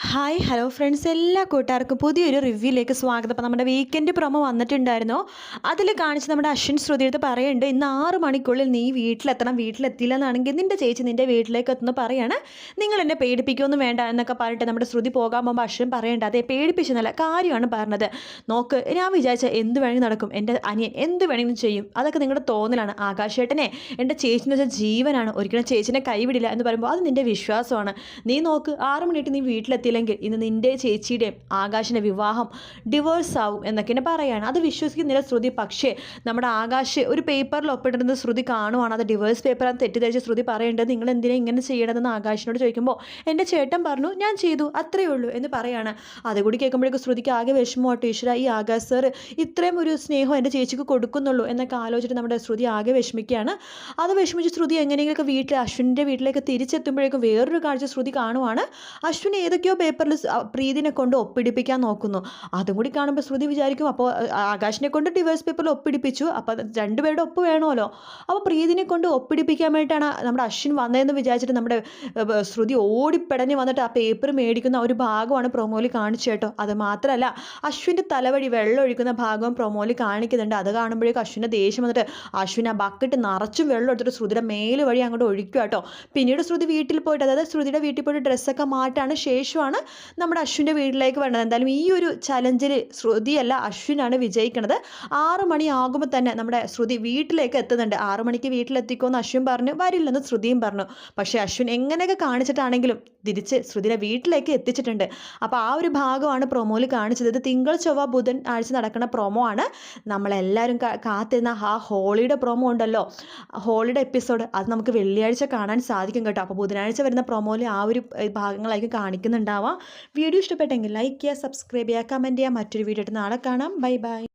Hi hello friends, എല്ലാ കൂട്ടുകാർക്കും പുതിയൊരു റിവ്യൂയിലേക്ക് സ്വാഗതം. അപ്പോൾ നമ്മുടെ വീക്കെൻഡ് പ്രൊമോ വന്നിട്ടുണ്ടായിരുന്നു. അതിൽ കാണിച്ച് നമ്മുടെ അശ്വിൻ ശ്രുതിയെടുത്ത് പറയുന്നുണ്ട്, ഇന്ന് 6 മണിക്കുള്ളിൽ നീ വീട്ടിലെത്തണം, വീട്ടിലെത്തിയില്ല എന്നാണെങ്കിൽ നിൻ്റെ ചേച്ചി നിൻ്റെ വീട്ടിലേക്ക് എത്തുന്നു പറയാണ്. നിങ്ങൾ എന്നെ പേടിപ്പിക്കുകയൊന്നും വേണ്ട എന്നൊക്കെ പറഞ്ഞിട്ട് നമ്മുടെ ശ്രുതി പോകാൻ പോകുമ്പോൾ അശ്വിൻ പറയേണ്ട, അതേ പേടിപ്പിച്ചെന്നല്ല, കാര്യമാണ് പറഞ്ഞത്. നോക്ക്, ഞാൻ വിചാരിച്ച എന്ത് വേണമെങ്കിൽ നടക്കും, എൻ്റെ അനിയൻ എന്ത് വേണമെങ്കിലും ചെയ്യും, അതൊക്കെ നിങ്ങളുടെ തോന്നലാണ്. ആകാശേട്ടനെ എൻ്റെ ചേച്ചിന്ന് വെച്ചാൽ ജീവനാണ്, ഒരിക്കലും ചേച്ചിനെ കൈവിടില്ല എന്ന് പറയുമ്പോൾ അത് നിൻ്റെ വിശ്വാസമാണ്. നീ നോക്ക്, 6 മണിയായിട്ട് നീ വീട്ടിലെത്തിയില്ലെങ്കിൽ ഇന്ന് നിൻ്റെ ചേച്ചിയുടെയും ആകാശിൻ്റെ വിവാഹം ഡിവോഴ്സ് ആവും എന്നൊക്കെ എന്നെ പറയാണ്. അത് വിശ്വസിക്കുന്നില്ല ശ്രുതി. പക്ഷേ നമ്മുടെ ആകാശ് ഒരു പേപ്പറിൽ ഒപ്പിട്ടിരുന്നത് ശ്രുതി കാണുവാണ്. അത് ഡിവോഴ്സ് പേപ്പറാണ് തെറ്റിദ്ധരിച്ച് ശ്രുതി പറയേണ്ടത്. നിങ്ങൾ എന്തിനാ ഇങ്ങനെ ചെയ്യണമെന്ന് ആകാശിനോട് ചോദിക്കുമ്പോൾ എൻ്റെ ചേട്ടൻ പറഞ്ഞു, ഞാൻ ചെയ്തു, അത്രയേ ഉള്ളൂ എന്ന് പറയാണ്. അതുകൂടി കേൾക്കുമ്പോഴേക്കും ശ്രുതിക്ക് ആകെ വിഷമമായിട്ട്, ഈശ്വര, ഈ ആകാശ് സാർ ഇത്രയും ഒരു സ്നേഹം എൻ്റെ ചേച്ചിക്ക് കൊടുക്കുന്നുള്ളൂ എന്നൊക്കെ ആലോചിച്ചിട്ട് നമ്മുടെ ശ്രുതി ആകെ വിഷമിക്കുകയാണ്. അത് വിഷമിച്ച് ശ്രുതി എങ്ങനെയെങ്കിലൊക്കെ അശ്വിൻ്റെ വീട്ടിലേക്ക് തിരിച്ചെത്തുമ്പോഴേക്കും വേറൊരു കാഴ്ച ശ്രുതി കാണുവാണ്. അശ്വിൻ ഏതൊക്കെയോ പേപ്പറിൽ പ്രീതിനെ കൊണ്ട് ഒപ്പിടിപ്പിക്കാൻ നോക്കുന്നു. അതും കൂടി കാണുമ്പോൾ ശ്രുതി വിചാരിക്കും, അപ്പോൾ ആകാശിനെ കൊണ്ട് ഡിവോഴ്സ് പേപ്പറിൽ ഒപ്പിടിപ്പിച്ചു, അപ്പോൾ രണ്ടുപേരുടെ ഒപ്പ് വേണമല്ലോ, അപ്പോൾ പ്രീതിനെ കൊണ്ട് ഒപ്പിടിപ്പിക്കാൻ വേണ്ടിയിട്ടാണ് നമ്മുടെ അശ്വിൻ വന്നതെന്ന് വിചാരിച്ചിട്ട് നമ്മുടെ ശ്രുതി ഓടിപ്പെടഞ്ഞ് വന്നിട്ട് ആ പേപ്പർ മേടിക്കുന്ന ഒരു ഭാഗമാണ് പ്രൊമോയിൽ കാണിച്ചു കേട്ടോ. അത് മാത്രമല്ല, അശ്വിൻ്റെ തലവഴി വെള്ളം ഒഴിക്കുന്ന ഭാഗവും പ്രൊമോയിൽ കാണിക്കുന്നുണ്ട്. അത് കാണുമ്പോഴേക്കും അശ്വിൻ്റെ ദേഷ്യം വന്നിട്ട് അശ്വിൻ ആ ബക്കറ്റ് നിറച്ചും വെള്ളം എടുത്തിട്ട് ശ്രുതിയുടെ മേല് വഴി അങ്ങോട്ട് ഒഴിക്കുക കേട്ടോ. പിന്നീട് ശ്രുതി വീട്ടിൽ പോയിട്ട്, അതായത് ശ്രുതിയുടെ വീട്ടിൽ പോയിട്ട് ഡ്രസ്സൊക്കെ മാറ്റാണ് ശേഷമാണ് നമ്മുടെ അശ്വിൻ്റെ വീട്ടിലേക്ക് വരുന്നത്. എന്തായാലും ഈ ഒരു ചലഞ്ചിൽ ശ്രുതിയല്ല അശ്വിനാണ് വിജയിക്കുന്നത്. 6 മണിയാകുമ്പോൾ തന്നെ നമ്മുടെ ശ്രുതി വീട്ടിലേക്ക് എത്തുന്നുണ്ട്. 6 മണിക്ക് വീട്ടിലെത്തിക്കുമെന്ന് അശ്വിൻ പറഞ്ഞു, വരില്ലെന്ന് ശ്രുതിയും പറഞ്ഞു. പക്ഷേ അശ്വിൻ എങ്ങനെയൊക്കെ കാണിച്ചിട്ടാണെങ്കിലും തിരിച്ച് ശ്രുതിയുടെ വീട്ടിലേക്ക് എത്തിച്ചിട്ടുണ്ട്. അപ്പോൾ ആ ഒരു ഭാഗമാണ് പ്രൊമോയിൽ കാണിച്ചത്. ഇത് തിങ്കൾ ചൊവ്വ ബുധൻ ആഴ്ച നടക്കുന്ന പ്രൊമോ ആണ്. നമ്മളെല്ലാവരും കാത്തിരുന്ന ആ ഹോളിയുടെ പ്രൊമോ ഉണ്ടല്ലോ, ഹോളിയുടെ എപ്പിസോഡ്, അത് നമുക്ക് വെള്ളിയാഴ്ച കാണാൻ സാധിക്കും കേട്ടോ. അപ്പോൾ ബുധനാഴ്ച വരുന്ന പ്രൊമോയിൽ ആ ഒരു ഭാഗങ്ങളായിരിക്കും കാണിക്കുന്നുണ്ടാവാം. വീഡിയോ ഇഷ്ടപ്പെട്ടെങ്കിൽ ലൈക്ക് ചെയ്യുക, സബ്സ്ക്രൈബ് ചെയ്യുക, കമൻറ്റ് ചെയ്യുക. മറ്റൊരു വീഡിയോ ആയിട്ട് നാളെ കാണാം. Bye bye.